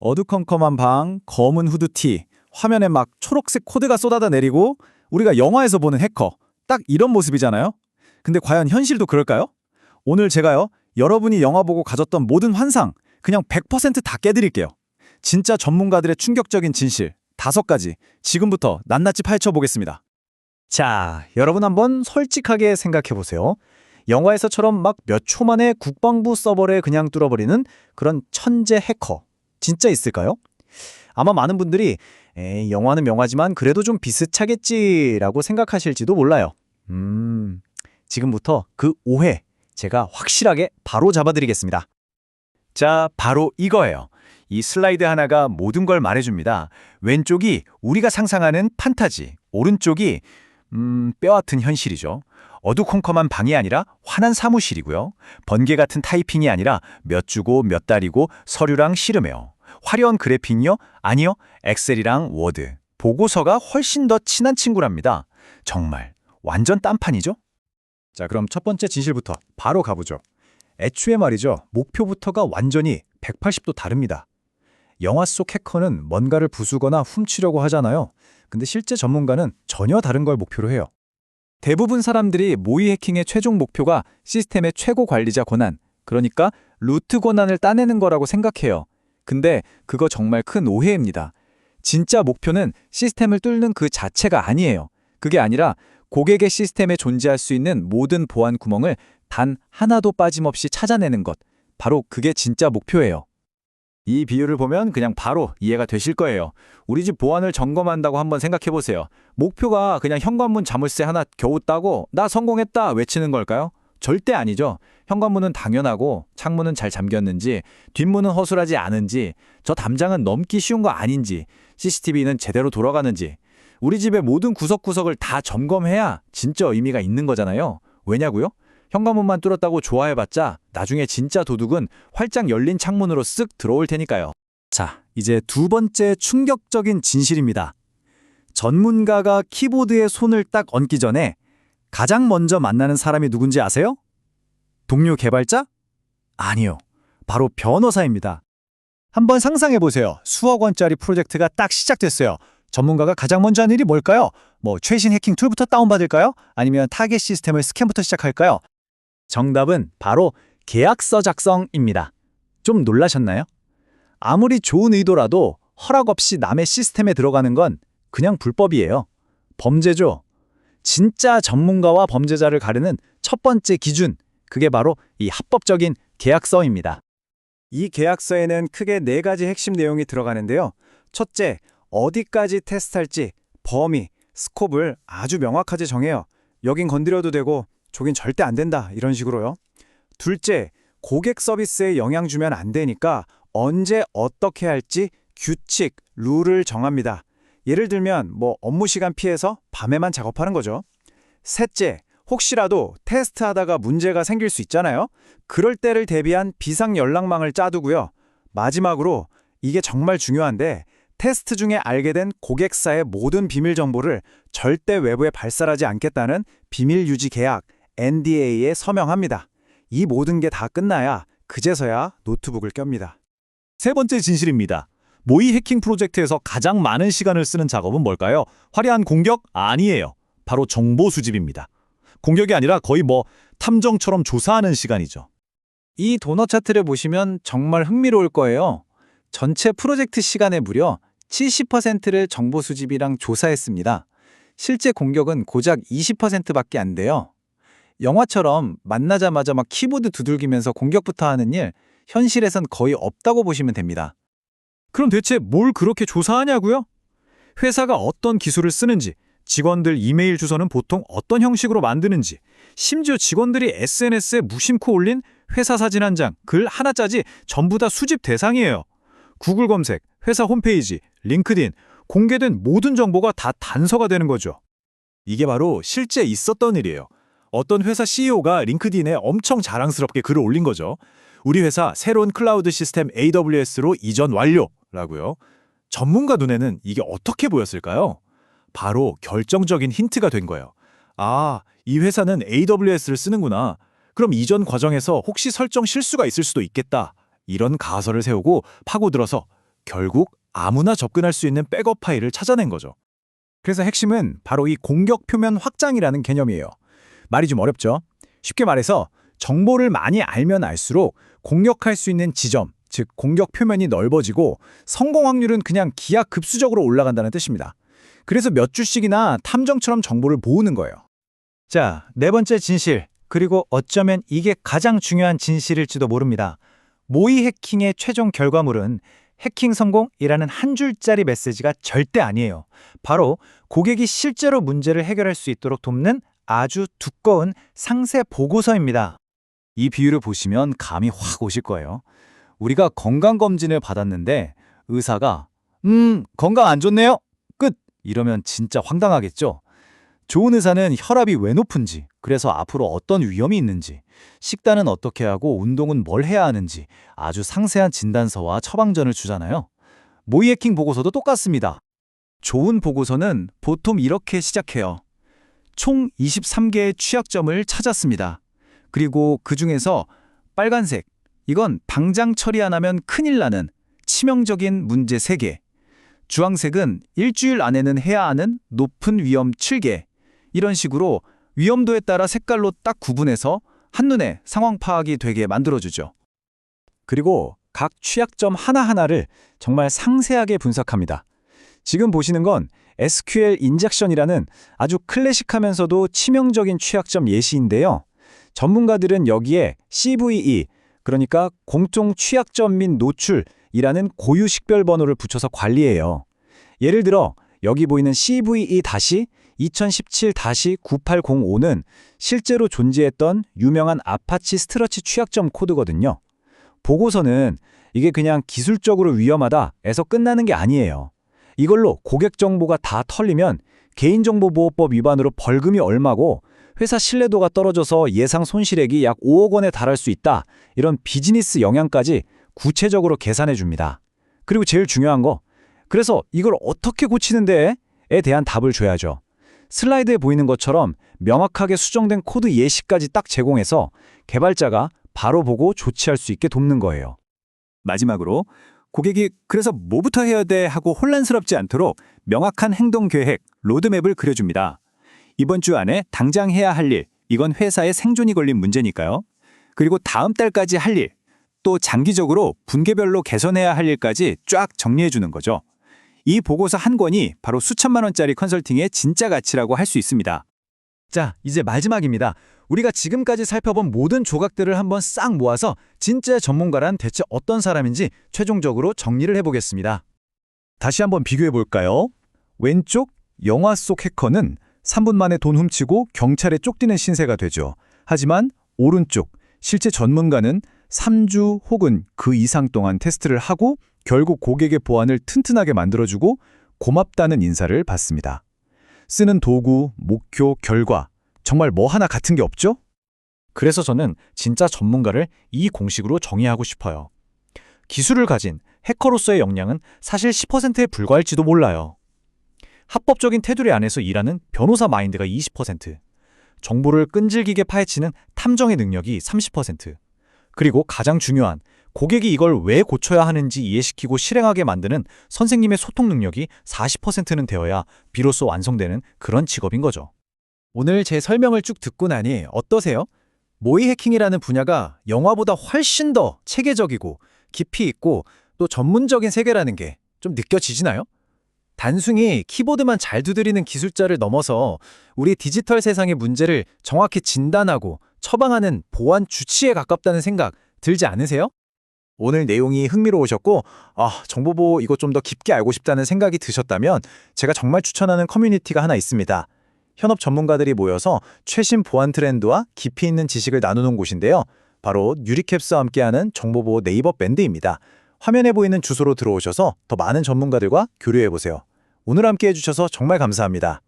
어두컴컴한 방, 검은 후드티, 화면에 막 초록색 코드가 쏟아져 내리고 우리가 영화에서 보는 해커, 딱 이런 모습이잖아요. 근데 과연 현실도 그럴까요? 오늘 제가요, 여러분이 영화 보고 가졌던 모든 환상, 그냥 100%다 깨드릴게요. 진짜 전문가들의 충격적인 진실, 5가지, 지금부터 낱낱이 파헤쳐 보겠습니다. 자, 여러분 한번 솔직하게 생각해 보세요. 영화에서처럼 막 몇 초 만에 국방부 서버를 그냥 뚫어버리는 그런 천재 해커. 진짜 있을까요? 아마 많은 분들이 에이, 영화는 영화지만 그래도 좀 비슷하겠지라고 생각하실지도 몰라요. 지금부터 그 오해 제가 확실하게 바로 잡아드리겠습니다. 자, 바로 이거예요. 이 슬라이드 하나가 모든 걸 말해줍니다. 왼쪽이 우리가 상상하는 판타지, 오른쪽이 뼈아픈 현실이죠. 어두컴컴한 방이 아니라 환한 사무실이고요. 번개 같은 타이핑이 아니라 몇 주고 몇 달이고 서류랑 씨름해요. 화려한 그래픽이요? 아니요. 엑셀이랑 워드. 보고서가 훨씬 더 친한 친구랍니다. 정말 완전 딴판이죠? 자, 그럼 첫 번째 진실부터 바로 가보죠. 애초에 말이죠. 목표부터가 완전히 180도 다릅니다. 영화 속 해커는 뭔가를 부수거나 훔치려고 하잖아요. 근데 실제 전문가는 전혀 다른 걸 목표로 해요. 대부분 사람들이 모의 해킹의 최종 목표가 시스템의 최고 관리자 권한, 그러니까 루트 권한을 따내는 거라고 생각해요. 근데 그거 정말 큰 오해입니다. 진짜 목표는 시스템을 뚫는 그 자체가 아니에요. 그게 아니라 고객의 시스템에 존재할 수 있는 모든 보안 구멍을 단 하나도 빠짐없이 찾아내는 것. 바로 그게 진짜 목표예요. 이 비유를 보면 그냥 바로 이해가 되실 거예요. 우리 집 보안을 점검한다고 한번 생각해 보세요. 목표가 그냥 현관문 자물쇠 하나 겨우 따고 나 성공했다 외치는 걸까요? 절대 아니죠. 현관문은 당연하고 창문은 잘 잠겼는지 뒷문은 허술하지 않은지 저 담장은 넘기 쉬운 거 아닌지 CCTV는 제대로 돌아가는지 우리 집의 모든 구석구석을 다 점검해야 진짜 의미가 있는 거잖아요. 왜냐고요? 현관문만 뚫었다고 좋아해봤자 나중에 진짜 도둑은 활짝 열린 창문으로 쓱 들어올 테니까요. 자, 이제 두 번째 충격적인 진실입니다. 전문가가 키보드에 손을 딱 얹기 전에 가장 먼저 만나는 사람이 누군지 아세요? 동료 개발자? 아니요. 바로 변호사입니다. 한번 상상해 보세요. 수억 원짜리 프로젝트가 딱 시작됐어요. 전문가가 가장 먼저 하는 일이 뭘까요? 뭐 최신 해킹 툴부터 다운받을까요? 아니면 타겟 시스템을 스캔부터 시작할까요? 정답은 바로 계약서 작성입니다. 좀 놀라셨나요? 아무리 좋은 의도라도 허락 없이 남의 시스템에 들어가는 건 그냥 불법이에요. 범죄죠. 진짜 전문가와 범죄자를 가르는 첫 번째 기준, 그게 바로 이 합법적인 계약서입니다. 이 계약서에는 크게 4가지 핵심 내용이 들어가는데요. 첫째, 어디까지 테스트할지 범위, 스콥을 아주 명확하게 정해요. 여긴 건드려도 되고 저긴 절대 안 된다 이런 식으로요. 둘째, 고객 서비스에 영향 주면 안 되니까 언제 어떻게 할지 규칙, 룰을 정합니다. 예를 들면 뭐 업무 시간 피해서 밤에만 작업하는 거죠. 셋째, 혹시라도 테스트하다가 문제가 생길 수 있잖아요. 그럴 때를 대비한 비상 연락망을 짜두고요. 마지막으로 이게 정말 중요한데 테스트 중에 알게 된 고객사의 모든 비밀 정보를 절대 외부에 발설하지 않겠다는 비밀 유지 계약 NDA에 서명합니다. 이 모든 게 다 끝나야 그제서야 노트북을 켭니다. 세 번째 진실입니다. 모의 해킹 프로젝트에서 가장 많은 시간을 쓰는 작업은 뭘까요? 화려한 공격? 아니에요. 바로 정보 수집입니다. 공격이 아니라 거의 탐정처럼 조사하는 시간이죠. 이 도넛 차트를 보시면 정말 흥미로울 거예요. 전체 프로젝트 시간의 무려 70%를 정보 수집이랑 조사했습니다. 실제 공격은 고작 20%밖에 안 돼요. 영화처럼 만나자마자 막 키보드 두들기면서 공격부터 하는 일, 현실에선 거의 없다고 보시면 됩니다. 그럼 대체 뭘 그렇게 조사하냐고요? 회사가 어떤 기술을 쓰는지, 직원들 이메일 주소는 보통 어떤 형식으로 만드는지, 심지어 직원들이 SNS에 무심코 올린 회사 사진 한 장, 글 하나짜리 전부 다 수집 대상이에요. 구글 검색, 회사 홈페이지, 링크드인, 공개된 모든 정보가 다 단서가 되는 거죠. 이게 바로 실제 있었던 일이에요. 어떤 회사 CEO가 링크드인에 엄청 자랑스럽게 글을 올린 거죠. 우리 회사 새로운 클라우드 시스템 AWS로 이전 완료라고요. 전문가 눈에는 이게 어떻게 보였을까요? 바로 결정적인 힌트가 된 거예요. 아, 이 회사는 AWS를 쓰는구나. 그럼 이전 과정에서 혹시 설정 실수가 있을 수도 있겠다. 이런 가설을 세우고 파고들어서 결국 아무나 접근할 수 있는 백업 파일을 찾아낸 거죠. 그래서 핵심은 바로 이 공격 표면 확장이라는 개념이에요. 말이 좀 어렵죠? 쉽게 말해서 정보를 많이 알면 알수록 공격할 수 있는 지점, 즉 공격 표면이 넓어지고 성공 확률은 그냥 기하급수적으로 올라간다는 뜻입니다. 그래서 몇 주씩이나 탐정처럼 정보를 모으는 거예요. 자, 네 번째 진실. 그리고 어쩌면 이게 가장 중요한 진실일지도 모릅니다. 모의 해킹의 최종 결과물은 해킹 성공이라는 한 줄짜리 메시지가 절대 아니에요. 바로 고객이 실제로 문제를 해결할 수 있도록 돕는 아주 두꺼운 상세 보고서입니다. 이 비유를 보시면 감이 확 오실 거예요. 우리가 건강검진을 받았는데 의사가 건강 안 좋네요. 끝! 이러면 진짜 황당하겠죠? 좋은 의사는 혈압이 왜 높은지, 그래서 앞으로 어떤 위험이 있는지, 식단은 어떻게 하고 운동은 뭘 해야 하는지 아주 상세한 진단서와 처방전을 주잖아요. 모의 해킹 보고서도 똑같습니다. 좋은 보고서는 보통 이렇게 시작해요. 총 23개의 취약점을 찾았습니다. 그리고 그중에서 빨간색, 이건 당장 처리 안 하면 큰일 나는 치명적인 문제 3개. 주황색은 일주일 안에는 해야 하는 높은 위험 7개. 이런 식으로 위험도에 따라 색깔로 딱 구분해서 한눈에 상황 파악이 되게 만들어주죠. 그리고 각 취약점 하나하나를 정말 상세하게 분석합니다. 지금 보시는 건 SQL 인젝션이라는 아주 클래식하면서도 치명적인 취약점 예시인데요. 전문가들은 여기에 CVE, 그러니까 공통 취약점 및 노출이라는 고유 식별 번호를 붙여서 관리해요. 예를 들어 여기 보이는 CVE-2017-9805는 실제로 존재했던 유명한 아파치 스트러치 취약점 코드거든요. 보고서는 이게 그냥 기술적으로 위험하다에서 끝나는 게 아니에요. 이걸로 고객 정보가 다 털리면 개인정보보호법 위반으로 벌금이 얼마고 회사 신뢰도가 떨어져서 예상 손실액이 약 5억 원에 달할 수 있다. 이런 비즈니스 영향까지 구체적으로 계산해 줍니다. 그리고 제일 중요한 거, 그래서 이걸 어떻게 고치는데에 대한 답을 줘야죠. 슬라이드에 보이는 것처럼 명확하게 수정된 코드 예시까지 딱 제공해서 개발자가 바로 보고 조치할 수 있게 돕는 거예요. 마지막으로 고객이 그래서 뭐부터 해야 돼 하고 혼란스럽지 않도록 명확한 행동 계획, 로드맵을 그려줍니다. 이번 주 안에 당장 해야 할 일, 이건 회사의 생존이 걸린 문제니까요. 그리고 다음 달까지 할 일, 또 장기적으로 분기별로 개선해야 할 일까지 쫙 정리해주는 거죠. 이 보고서 한 권이 바로 수천만 원짜리 컨설팅의 진짜 가치라고 할 수 있습니다. 자, 이제 마지막입니다. 우리가 지금까지 살펴본 모든 조각들을 한번 싹 모아서 진짜 전문가란 대체 어떤 사람인지 최종적으로 정리를 해보겠습니다. 다시 한번 비교해볼까요? 왼쪽 영화 속 해커는 3분 만에 돈 훔치고 경찰에 쫓기는 신세가 되죠. 하지만 오른쪽 실제 전문가는 3주 혹은 그 이상 동안 테스트를 하고 결국 고객의 보안을 튼튼하게 만들어주고 고맙다는 인사를 받습니다. 쓰는 도구, 목표, 결과 정말 뭐 하나 같은 게 없죠? 그래서 저는 진짜 전문가를 이 공식으로 정의하고 싶어요. 기술을 가진 해커로서의 역량은 사실 10%에 불과할지도 몰라요. 합법적인 테두리 안에서 일하는 변호사 마인드가 20%, 정보를 끈질기게 파헤치는 탐정의 능력이 30%, 그리고 가장 중요한 고객이 이걸 왜 고쳐야 하는지 이해시키고 실행하게 만드는 선생님의 소통 능력이 40%는 되어야 비로소 완성되는 그런 직업인 거죠. 오늘 제 설명을 쭉 듣고 나니 어떠세요? 모의 해킹이라는 분야가 영화보다 훨씬 더 체계적이고 깊이 있고 또 전문적인 세계라는 게 좀 느껴지시나요? 단순히 키보드만 잘 두드리는 기술자를 넘어서 우리 디지털 세상의 문제를 정확히 진단하고 처방하는 보안 주치에 가깝다는 생각 들지 않으세요? 오늘 내용이 흥미로우셨고 정보보호 이거 좀 더 깊게 알고 싶다는 생각이 드셨다면 제가 정말 추천하는 커뮤니티가 하나 있습니다. 현업 전문가들이 모여서 최신 보안 트렌드와 깊이 있는 지식을 나누는 곳인데요. 바로 뉴리캡스와 함께하는 정보보호 네이버 밴드입니다. 화면에 보이는 주소로 들어오셔서 더 많은 전문가들과 교류해보세요. 오늘 함께 해주셔서 정말 감사합니다.